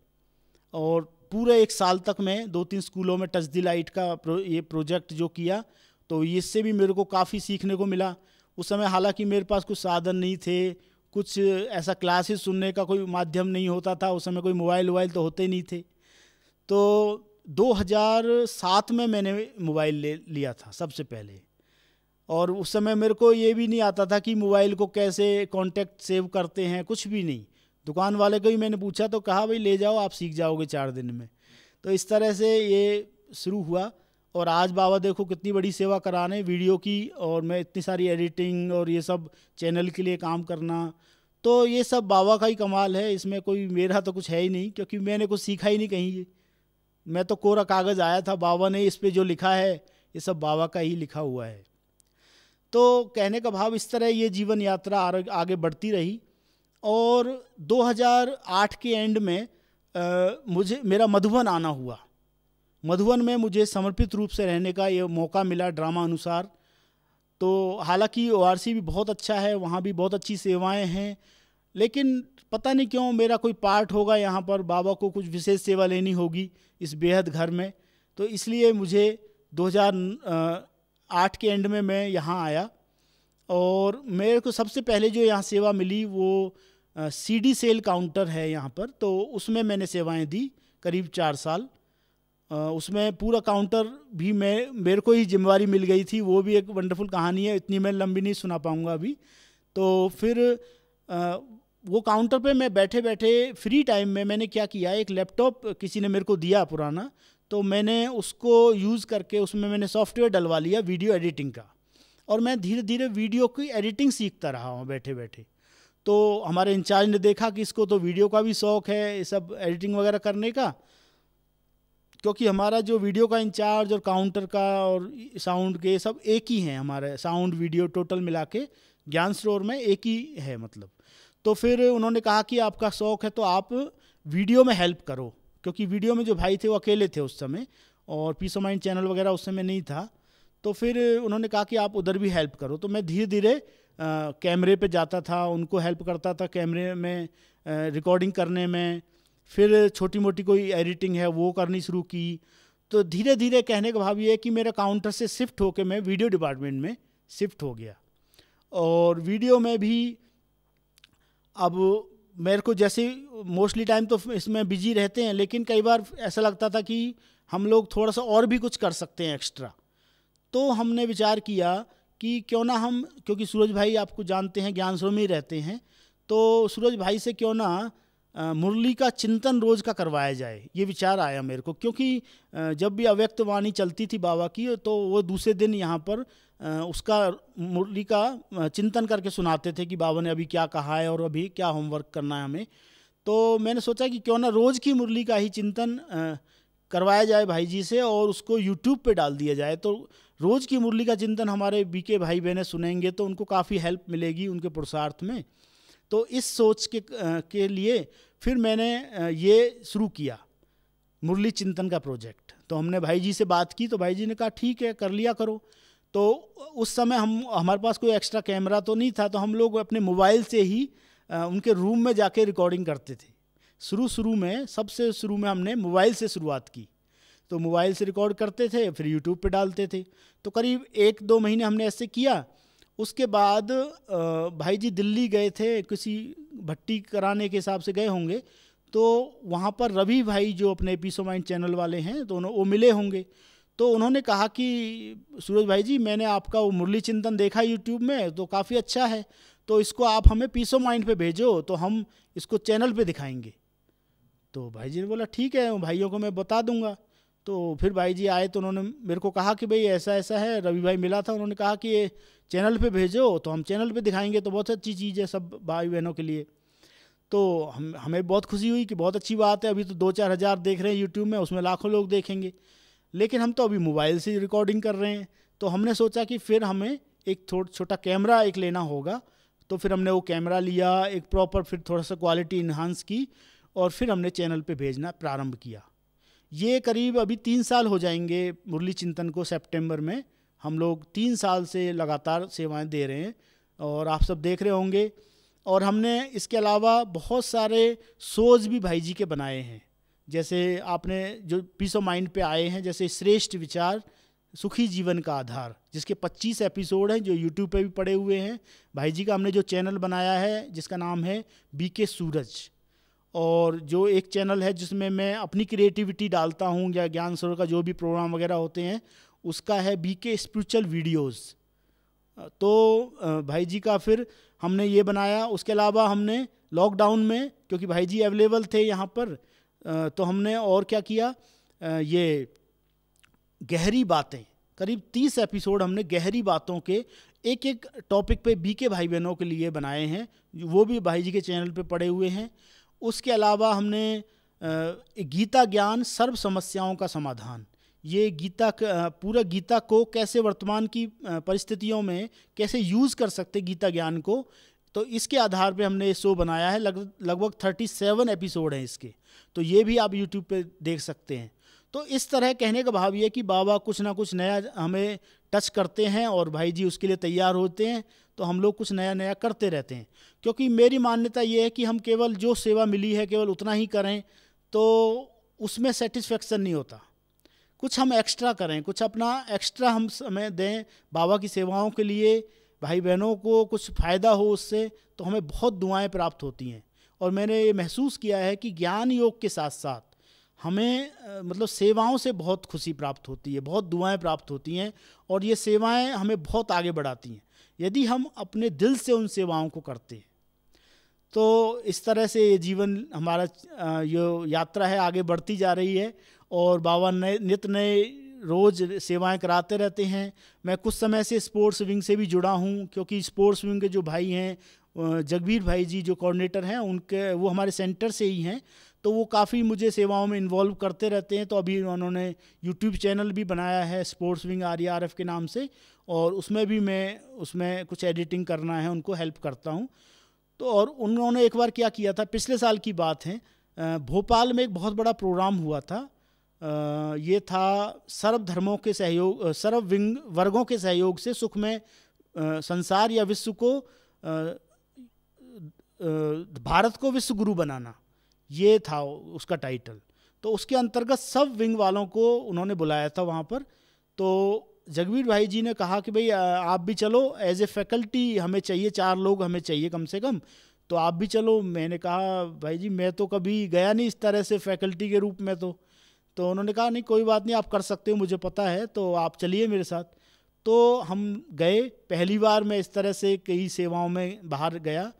और पूरे 1 साल तक मैं 2-3 स्कूलों में टच द लाइट का ये प्रोजेक्ट जो किया, तो इससे भी मेरे को काफ़ी सीखने को मिला। उस समय हालांकि मेरे पास कुछ साधन नहीं थे, कुछ ऐसा क्लासेस सुनने का कोई माध्यम नहीं होता था, उस समय कोई मोबाइल तो होते नहीं थे। तो 2007 में मैंने मोबाइल ले लिया था सबसे पहले, और उस समय मेरे को ये भी नहीं आता था कि मोबाइल को कैसे कॉन्टैक्ट सेव करते हैं, कुछ भी नहीं। दुकान वाले को ही मैंने पूछा तो कहा भाई ले जाओ, आप सीख जाओगे 4 दिन में। तो इस तरह से ये शुरू हुआ और आज बाबा देखो कितनी बड़ी सेवा करा रहे हैं वीडियो की, और मैं इतनी सारी एडिटिंग और ये सब चैनल के लिए काम करना, तो ये सब बाबा का ही कमाल है। इसमें कोई मेरा तो कुछ है ही नहीं, क्योंकि मैंने कुछ सीखा ही नहीं कहीं। मैं तो कोरा कागज़ आया था, बाबा ने इस पे जो लिखा है ये सब बाबा का ही लिखा हुआ है। तो कहने का भाव, इस तरह ये जीवन यात्रा आगे बढ़ती रही। और 2008 के एंड में मुझे मेरा मधुबन आना हुआ। मधुबन में मुझे समर्पित रूप से रहने का ये मौका मिला ड्रामा अनुसार। तो हालांकि ORC भी बहुत अच्छा है, वहाँ भी बहुत अच्छी सेवाएं हैं, लेकिन पता नहीं क्यों मेरा कोई पार्ट होगा यहाँ पर, बाबा को कुछ विशेष सेवा लेनी होगी इस बेहद घर में, तो इसलिए मुझे 2008 के एंड में मैं यहाँ आया। और मेरे को सबसे पहले जो यहाँ सेवा मिली वो CD सेल काउंटर है यहाँ पर, तो उसमें मैंने सेवाएं दी करीब 4 साल। उसमें पूरा काउंटर भी मेरे को ही जिम्मेवारी मिल गई थी, वो भी एक वंडरफुल कहानी है, इतनी मैं लंबी नहीं सुना पाऊँगा अभी। तो फिर वो काउंटर पे मैं बैठे बैठे फ्री टाइम में मैंने क्या किया, एक लैपटॉप किसी ने मेरे को दिया पुराना, तो मैंने उसको यूज़ करके उसमें मैंने सॉफ्टवेयर डलवा लिया वीडियो एडिटिंग का, और मैं धीरे धीरे वीडियो की एडिटिंग सीखता रहा हूँ बैठे बैठे। तो हमारे इंचार्ज ने देखा कि इसको तो वीडियो का भी शौक़ है, ये सब एडिटिंग वगैरह करने का, क्योंकि हमारा जो वीडियो का इंचार्ज और काउंटर का और साउंड के सब एक ही हैं, हमारे साउंड वीडियो टोटल मिला के ज्ञान स्टोर में एक ही है मतलब। तो फिर उन्होंने कहा कि आपका शौक़ है तो आप वीडियो में हेल्प करो, क्योंकि वीडियो में जो भाई थे वो अकेले थे उस समय, और पीस ऑफ माइंड चैनल वगैरह उस समय नहीं था। तो फिर उन्होंने कहा कि आप उधर भी हेल्प करो। तो मैं धीरे धीरे कैमरे पे जाता था, उनको हेल्प करता था कैमरे में रिकॉर्डिंग करने में, फिर छोटी मोटी कोई एडिटिंग है वो करनी शुरू की। तो धीरे धीरे कहने का भाव ये है कि मेरा काउंटर से शिफ्ट होकर मैं वीडियो डिपार्टमेंट में शिफ्ट हो गया। और वीडियो में भी अब मेरे को जैसे मोस्टली टाइम तो इसमें बिजी रहते हैं, लेकिन कई बार ऐसा लगता था कि हम लोग थोड़ा सा और भी कुछ कर सकते हैं एक्स्ट्रा। तो हमने विचार किया कि क्यों ना हम, क्योंकि सूरज भाई आपको जानते हैं ज्ञान स्वर में ही रहते हैं, तो सूरज भाई से क्यों ना मुरली का चिंतन रोज़ का करवाया जाए, ये विचार आया मेरे को। क्योंकि जब भी अव्यक्त वाणी चलती थी बाबा की, तो वो दूसरे दिन यहाँ पर उसका मुरली का चिंतन करके सुनाते थे कि बाबा ने अभी क्या कहा है और अभी क्या होमवर्क करना है हमें। तो मैंने सोचा कि क्यों ना रोज़ की मुरली का ही चिंतन करवाया जाए भाई जी से, और उसको यूट्यूब पे डाल दिया जाए। तो रोज़ की मुरली का चिंतन हमारे BK भाई बहनें सुनेंगे तो उनको काफ़ी हेल्प मिलेगी उनके पुरुषार्थ में। तो इस सोच के लिए फिर मैंने ये शुरू किया मुरली चिंतन का प्रोजेक्ट। तो हमने भाई जी से बात की, तो भाई जी ने कहा ठीक है कर लिया करो। तो उस समय हमारे पास कोई एक्स्ट्रा कैमरा तो नहीं था, तो हम लोग अपने मोबाइल से ही उनके रूम में जाके रिकॉर्डिंग करते थे। शुरू में सबसे शुरू में हमने मोबाइल से शुरुआत की, तो मोबाइल से रिकॉर्ड करते थे, फिर यूट्यूब पे डालते थे। तो करीब 1-2 महीने हमने ऐसे किया। उसके बाद भाई जी दिल्ली गए थे, किसी भट्टी कराने के हिसाब से गए होंगे, तो वहाँ पर रवि भाई जो अपने पीस ऑफ माइंड चैनल वाले हैं, तो वो मिले होंगे। तो उन्होंने कहा कि सूरज भाई जी मैंने आपका वो मुरली चिंतन देखा यूट्यूब में, तो काफ़ी अच्छा है, तो इसको आप हमें पीस ऑफ माइंड पे भेजो, तो हम इसको चैनल पे दिखाएंगे। तो भाई जी ने बोला ठीक है, भाइयों को मैं बता दूंगा। तो फिर भाई जी आए, तो उन्होंने मेरे को कहा कि भाई ऐसा ऐसा है, रवि भाई मिला था, उन्होंने कहा कि ये चैनल पे भेजो, तो हम चैनल पे दिखाएंगे। तो बहुत अच्छी चीज़ है सब भाई बहनों के लिए। तो हमें बहुत खुशी हुई कि बहुत अच्छी बात है, अभी तो 2-4 हज़ार देख रहे हैं यूट्यूब में, उसमें लाखों लोग देखेंगे, लेकिन हम तो अभी मोबाइल से रिकॉर्डिंग कर रहे हैं। तो हमने सोचा कि फिर हमें एक छोटा कैमरा एक लेना होगा। तो फिर हमने वो कैमरा लिया, एक प्रॉपर, फिर थोड़ा सा क्वालिटी इन्हांस की, और फिर हमने चैनल पे भेजना प्रारंभ किया। ये करीब अभी 3 साल हो जाएंगे मुरली चिंतन को। सितंबर में हम लोग 3 साल से लगातार सेवाएं दे रहे हैं, और आप सब देख रहे होंगे। और हमने इसके अलावा बहुत सारे शोज भी भाई जी के बनाए हैं, जैसे आपने जो पीस ऑफ माइंड पे आए हैं, जैसे श्रेष्ठ विचार सुखी जीवन का आधार, जिसके 25 एपिसोड हैं जो यूट्यूब पे भी पड़े हुए हैं। भाई जी का हमने जो चैनल बनाया है जिसका नाम है BK सूरज, और जो एक चैनल है जिसमें मैं अपनी क्रिएटिविटी डालता हूँ, या ज्ञान सरोवर का जो भी प्रोग्राम वगैरह होते हैं उसका है BK स्पिरिचुअल वीडियोज़। तो भाई जी का फिर हमने ये बनाया। उसके अलावा हमने लॉकडाउन में, क्योंकि भाई जी अवेलेबल थे यहाँ पर, तो हमने और क्या किया, ये गहरी बातें, करीब 30 एपिसोड हमने गहरी बातों के एक एक टॉपिक पे बीके भाई बहनों के लिए बनाए हैं, वो भी भाई जी के चैनल पे पड़े हुए हैं। उसके अलावा हमने गीता ज्ञान सर्व समस्याओं का समाधान, ये गीता पूरा गीता को कैसे वर्तमान की परिस्थितियों में कैसे यूज़ कर सकते गीता ज्ञान को, तो इसके आधार पे हमने ये शो बनाया है। लगभग 37 एपिसोड हैं इसके, तो ये भी आप यूट्यूब पे देख सकते हैं। तो इस तरह कहने का भाव ये कि बाबा कुछ ना कुछ नया हमें टच करते हैं और भाई जी उसके लिए तैयार होते हैं, तो हम लोग कुछ नया नया करते रहते हैं। क्योंकि मेरी मान्यता ये है कि हम केवल जो सेवा मिली है केवल उतना ही करें तो उसमें सेटिस्फेक्शन नहीं होता, कुछ हम एक्स्ट्रा करें, कुछ अपना एक्स्ट्रा हम समय दें बाबा की सेवाओं के लिए, भाई बहनों को कुछ फ़ायदा हो उससे, तो हमें बहुत दुआएं प्राप्त होती हैं। और मैंने ये महसूस किया है कि ज्ञान योग के साथ साथ हमें मतलब सेवाओं से बहुत खुशी प्राप्त होती है, बहुत दुआएं प्राप्त होती हैं, और ये सेवाएं हमें बहुत आगे बढ़ाती हैं यदि हम अपने दिल से उन सेवाओं को करते हैं। तो इस तरह से ये जीवन हमारा जो यात्रा है आगे बढ़ती जा रही है, और बाबा नित नए रोज़ सेवाएं कराते रहते हैं। मैं कुछ समय से स्पोर्ट्स विंग से भी जुड़ा हूं, क्योंकि स्पोर्ट्स विंग के जो भाई हैं जगबीर भाई जी जो कोऑर्डिनेटर हैं, उनके वो हमारे सेंटर से ही हैं, तो वो काफ़ी मुझे सेवाओं में इन्वॉल्व करते रहते हैं। तो अभी उन्होंने यूट्यूब चैनल भी बनाया है स्पोर्ट्स विंग RERF के नाम से, और उसमें भी मैं उसमें कुछ एडिटिंग करना है उनको हेल्प करता हूँ। तो और उन्होंने एक बार क्या किया था, पिछले साल की बात है, भोपाल में एक बहुत बड़ा प्रोग्राम हुआ था। ये था सर्व धर्मों के सहयोग, सर्व वर्गों के सहयोग से सुखमय संसार या विश्व को, भारत को विश्व गुरु बनाना, ये था उसका टाइटल। तो उसके अंतर्गत सब विंग वालों को उन्होंने बुलाया था वहाँ पर। तो जगबीर भाई जी ने कहा कि भाई आप भी चलो, एज ए फैकल्टी हमें चाहिए, 4 लोग हमें चाहिए कम से कम, तो आप भी चलो। मैंने कहा भाई जी मैं तो कभी गया नहीं इस तरह से फैकल्टी के रूप में, तो उन्होंने कहा नहीं कोई बात नहीं, आप कर सकते हो, मुझे पता है, तो आप चलिए मेरे साथ। तो हम गए, पहली बार मैं इस तरह से कई सेवाओं में बाहर गया,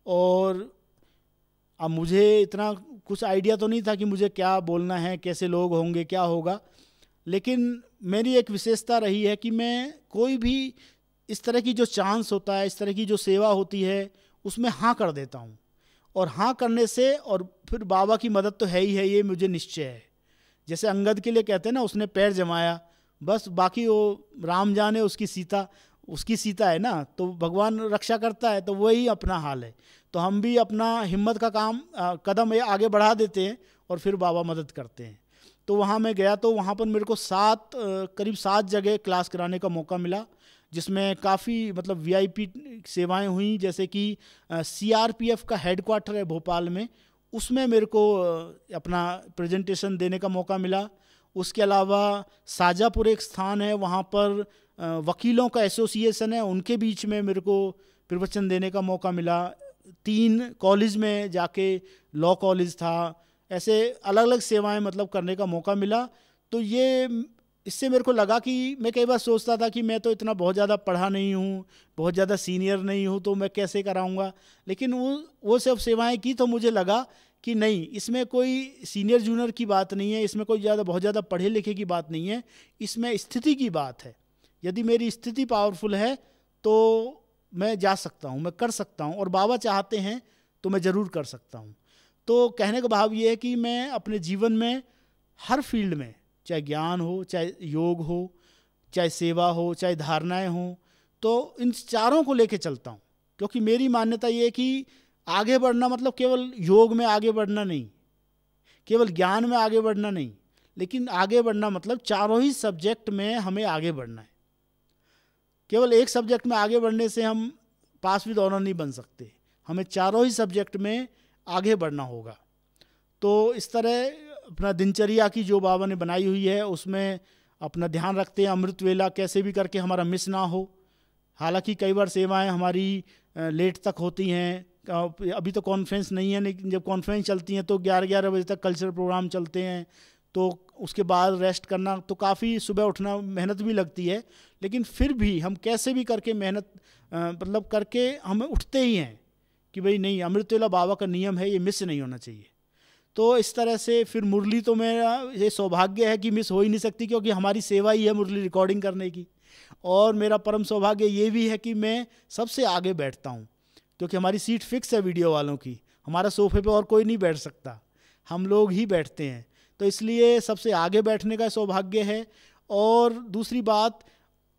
और अब मुझे इतना कुछ आइडिया तो नहीं था कि मुझे क्या बोलना है, कैसे लोग होंगे, क्या होगा। लेकिन मेरी एक विशेषता रही है कि मैं कोई भी इस तरह की जो चांस होता है, इस तरह की जो सेवा होती है, उसमें हाँ कर देता हूँ। और हाँ करने से, और फिर बाबा की मदद तो है ही है, ये मुझे निश्चय है। जैसे अंगद के लिए कहते हैं ना, उसने पैर जमाया, बस बाकी वो राम जाने उसकी सीता है ना, तो भगवान रक्षा करता है, तो वही अपना हाल है। तो हम भी अपना हिम्मत का कदम आगे बढ़ा देते हैं, और फिर बाबा मदद करते हैं। तो वहाँ मैं गया, तो वहाँ पर मेरे को करीब 7 जगह क्लास कराने का मौका मिला, जिसमें काफ़ी मतलब VIP सेवाएं हुई। जैसे कि CRPF का हेडक्वार्टर है भोपाल में, उसमें मेरे को अपना प्रेजेंटेशन देने का मौका मिला। उसके अलावा शाजापुर एक स्थान है, वहाँ पर वकीलों का एसोसिएशन है, उनके बीच में मेरे को प्रवचन देने का मौका मिला। 3 कॉलेज में जाके, लॉ कॉलेज था, ऐसे अलग अलग सेवाएं मतलब करने का मौका मिला। तो ये इससे मेरे को लगा कि मैं कई बार सोचता था कि मैं तो इतना बहुत ज़्यादा पढ़ा नहीं हूँ, बहुत ज़्यादा सीनियर नहीं हूँ, तो मैं कैसे कराऊँगा। लेकिन वो सब सेवाएं की, तो मुझे लगा कि नहीं, इसमें कोई सीनियर जूनियर की बात नहीं है, इसमें कोई बहुत ज़्यादा पढ़े लिखे की बात नहीं है, इसमें स्थिति की बात है। यदि मेरी स्थिति पावरफुल है तो मैं जा सकता हूँ, मैं कर सकता हूँ, और बाबा चाहते हैं तो मैं ज़रूर कर सकता हूँ। तो कहने का भाव ये है कि मैं अपने जीवन में हर फील्ड में, चाहे ज्ञान हो, चाहे योग हो, चाहे सेवा हो, चाहे धारणाएं हो, तो इन चारों को लेके चलता हूँ। क्योंकि मेरी मान्यता ये है कि आगे बढ़ना मतलब केवल योग में आगे बढ़ना नहीं, केवल ज्ञान में आगे बढ़ना नहीं, लेकिन आगे बढ़ना मतलब चारों ही सब्जेक्ट में हमें आगे बढ़ना है। केवल एक सब्जेक्ट में आगे बढ़ने से हम पास विद ऑनर नहीं बन सकते, हमें चारों ही सब्जेक्ट में आगे बढ़ना होगा। तो इस तरह अपना दिनचर्या की जो बाबा ने बनाई हुई है, उसमें अपना ध्यान रखते हैं, अमृत वेला कैसे भी करके हमारा मिस ना हो। हालांकि कई बार सेवाएं हमारी लेट तक होती हैं, अभी तो कॉन्फ्रेंस नहीं है, लेकिन जब कॉन्फ्रेंस चलती हैं तो 11-11 बजे तक कल्चरल प्रोग्राम चलते हैं, तो उसके बाद रेस्ट करना, तो काफ़ी सुबह उठना, मेहनत भी लगती है। लेकिन फिर भी हम कैसे भी करके मेहनत मतलब करके हमें उठते ही हैं कि भाई नहीं, अमृत वेला बाबा का नियम है, ये मिस नहीं होना चाहिए। तो इस तरह से फिर मुरली तो मेरा ये सौभाग्य है कि मिस हो ही नहीं सकती, क्योंकि हमारी सेवा ही है मुरली रिकॉर्डिंग करने की। और मेरा परम सौभाग्य ये भी है कि मैं सबसे आगे बैठता हूँ, क्योंकि हमारी सीट फिक्स है वीडियो वालों की। हमारा सोफे पे और कोई नहीं बैठ सकता, हम लोग ही बैठते हैं, तो इसलिए सबसे आगे बैठने का सौभाग्य है। और दूसरी बात,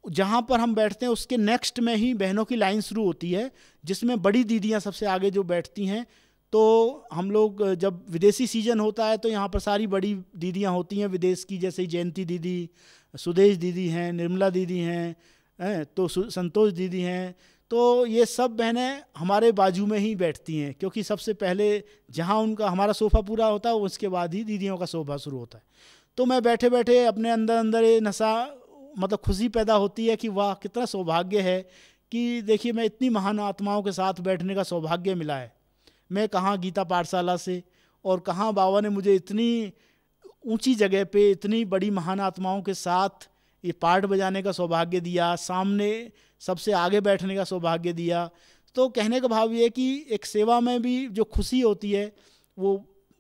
जहाँ पर हम बैठते हैं उसके नेक्स्ट में ही बहनों की लाइन शुरू होती है, जिसमें बड़ी दीदियाँ सबसे आगे जो बैठती हैं। तो हम लोग जब विदेशी सीजन होता है तो यहाँ पर सारी बड़ी दीदियाँ होती हैं विदेश की, जैसे जयंती दीदी, सुदेश दीदी हैं, निर्मला दीदी हैं, तो संतोष दीदी हैं। तो ये सब बहनें हमारे बाजू में ही बैठती हैं, क्योंकि सबसे पहले जहाँ उनका हमारा सोफ़ा पूरा होता है उसके बाद ही दीदियों का सोफ़ा शुरू होता है। तो मैं बैठे बैठे अपने अंदर अंदर ये नशा, मतलब खुशी पैदा होती है कि वाह कितना सौभाग्य है कि देखिए मैं इतनी महान आत्माओं के साथ बैठने का सौभाग्य मिला है। मैं कहाँ गीता पाठशाला से, और कहाँ बाबा ने मुझे इतनी ऊंची जगह पे इतनी बड़ी महान आत्माओं के साथ ये पाठ बजाने का सौभाग्य दिया, सामने सबसे आगे बैठने का सौभाग्य दिया। तो कहने का भाव ये है कि एक सेवा में भी जो खुशी होती है वो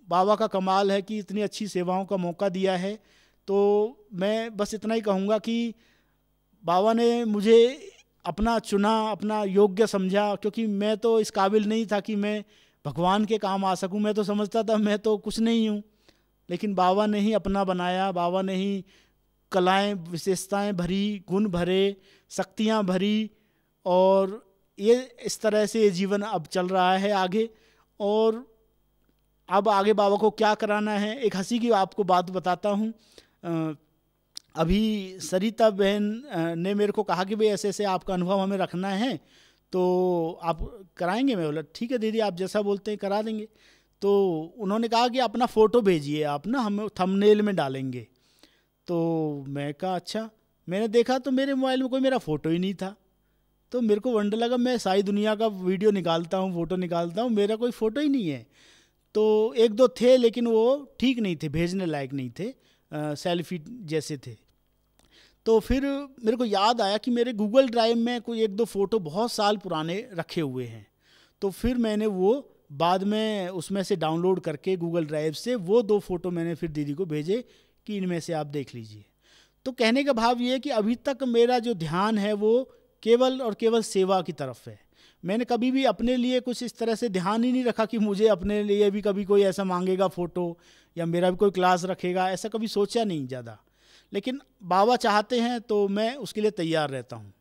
बाबा का कमाल है कि इतनी अच्छी सेवाओं का मौका दिया है। तो मैं बस इतना ही कहूँगा कि बाबा ने मुझे अपना चुना, अपना योग्य समझा, क्योंकि मैं तो इस काबिल नहीं था कि मैं भगवान के काम आ सकूं। मैं तो समझता था मैं तो कुछ नहीं हूं, लेकिन बाबा ने ही अपना बनाया। बाबा ने ही कलाएं, विशेषताएं भरी, गुण भरे, शक्तियां भरी, और ये इस तरह से ये जीवन अब चल रहा है आगे। और अब आगे बाबा को क्या कराना है, एक हंसी की आपको बात बताता हूँ। अभी सरिता बहन ने मेरे को कहा कि भाई ऐसे ऐसे आपका अनुभव हमें रखना है, तो आप कराएंगे? मैं बोला ठीक है दीदी, आप जैसा बोलते हैं करा देंगे। तो उन्होंने कहा कि अपना फ़ोटो भेजिए आप ना, हम थंबनेल में डालेंगे। तो मैं कहा अच्छा। मैंने देखा तो मेरे मोबाइल में कोई मेरा फ़ोटो ही नहीं था। तो मेरे को वंडर लगा, मैं सारी दुनिया का वीडियो निकालता हूँ, फ़ोटो निकालता हूँ, मेरा कोई फ़ोटो ही नहीं है। तो एक दो थे, लेकिन वो ठीक नहीं थे, भेजने लायक नहीं थे, सेल्फी जैसे थे। तो फिर मेरे को याद आया कि मेरे गूगल ड्राइव में कोई एक दो फ़ोटो बहुत साल पुराने रखे हुए हैं। तो फिर मैंने वो बाद में उसमें से डाउनलोड करके गूगल ड्राइव से वो 2 फ़ोटो मैंने फिर दीदी को भेजे कि इनमें से आप देख लीजिए। तो कहने का भाव ये है कि अभी तक मेरा जो ध्यान है वो केवल और केवल सेवा की तरफ है। मैंने कभी भी अपने लिए कुछ इस तरह से ध्यान ही नहीं रखा कि मुझे अपने लिए भी कभी कोई ऐसा मांगेगा फ़ोटो, या मेरा भी कोई क्लास रखेगा, ऐसा कभी सोचा नहीं ज़्यादा। लेकिन बाबा चाहते हैं तो मैं उसके लिए तैयार रहता हूँ।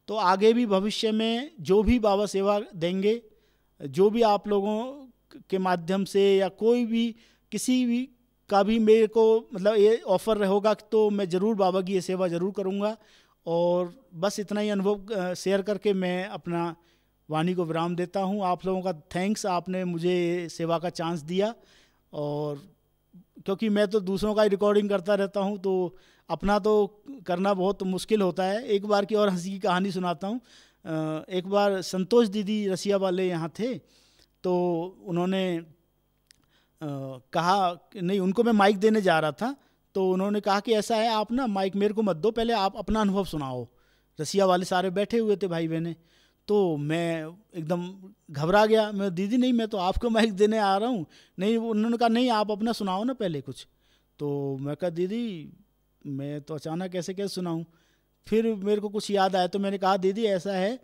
तो आगे भी भविष्य में जो भी बाबा सेवा देंगे, जो भी आप लोगों के माध्यम से या कोई भी किसी भी का भी मेरे को मतलब ये ऑफ़र होगा, तो मैं ज़रूर बाबा की ये सेवा ज़रूर करूँगा। और बस इतना ही अनुभव शेयर करके मैं अपना वाणी को विराम देता हूँ। आप लोगों का थैंक्स, आपने मुझे सेवा का चांस दिया। और क्योंकि मैं तो दूसरों का ही रिकॉर्डिंग करता रहता हूँ, तो अपना तो करना बहुत मुश्किल होता है। एक बार की और हंसी की कहानी सुनाता हूँ। एक बार संतोष दीदी रसिया वाले यहाँ थे, तो उन्होंने कहा नहीं, उनको मैं माइक देने जा रहा था, तो उन्होंने कहा कि ऐसा है आप ना माइक मेरे को मत दो, पहले आप अपना अनुभव सुनाओ। रसिया वाले सारे बैठे हुए थे भाई बहने। तो मैं एकदम घबरा गया। मैं दीदी नहीं, मैं तो आपको माइक देने आ रहा हूँ। नहीं, उन्होंने कहा नहीं आप अपना सुनाओ ना पहले कुछ। तो मैं कहा दीदी मैं तो अचानक कैसे कैसे सुनाऊँ। फिर मेरे को कुछ याद आया, तो मैंने कहा दीदी ऐसा है,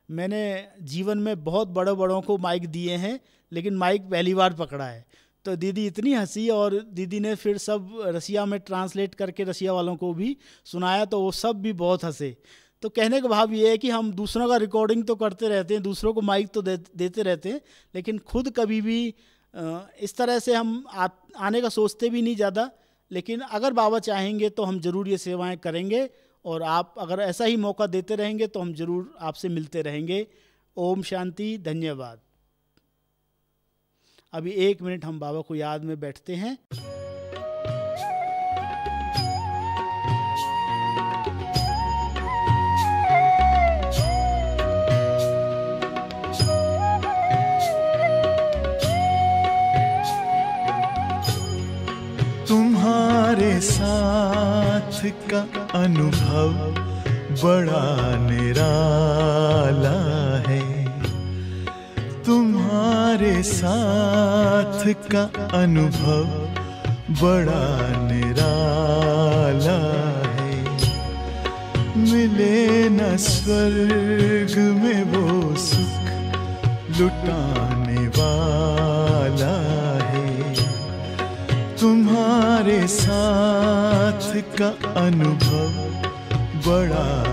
मैंने जीवन में बहुत बड़ों बड़ों को माइक दिए हैं, लेकिन माइक पहली बार पकड़ा है। तो दीदी इतनी हंसी, और दीदी ने फिर सब रसिया में ट्रांसलेट करके रसिया वालों को भी सुनाया, तो वो सब भी बहुत हंसे। तो कहने का भाव ये है कि हम दूसरों का रिकॉर्डिंग तो करते रहते हैं, दूसरों को माइक तो देते रहते हैं, लेकिन खुद कभी भी इस तरह से हम आने का सोचते भी नहीं ज़्यादा। लेकिन अगर बाबा चाहेंगे तो हम ज़रूर ये सेवाएं करेंगे, और आप अगर ऐसा ही मौका देते रहेंगे तो हम ज़रूर आपसे मिलते रहेंगे। ओम शांति, धन्यवाद। अभी 1 मिनट हम बाबा को याद में बैठते हैं। तुम्हारे साथ का अनुभव बड़ा निराला है। तुम्हारे तुम्हारे साथ का अनुभव बड़ा निराला है। मिले न स्वर्ग में वो सुख लुटाने वाला है। तुम्हारे साथ का अनुभव बड़ा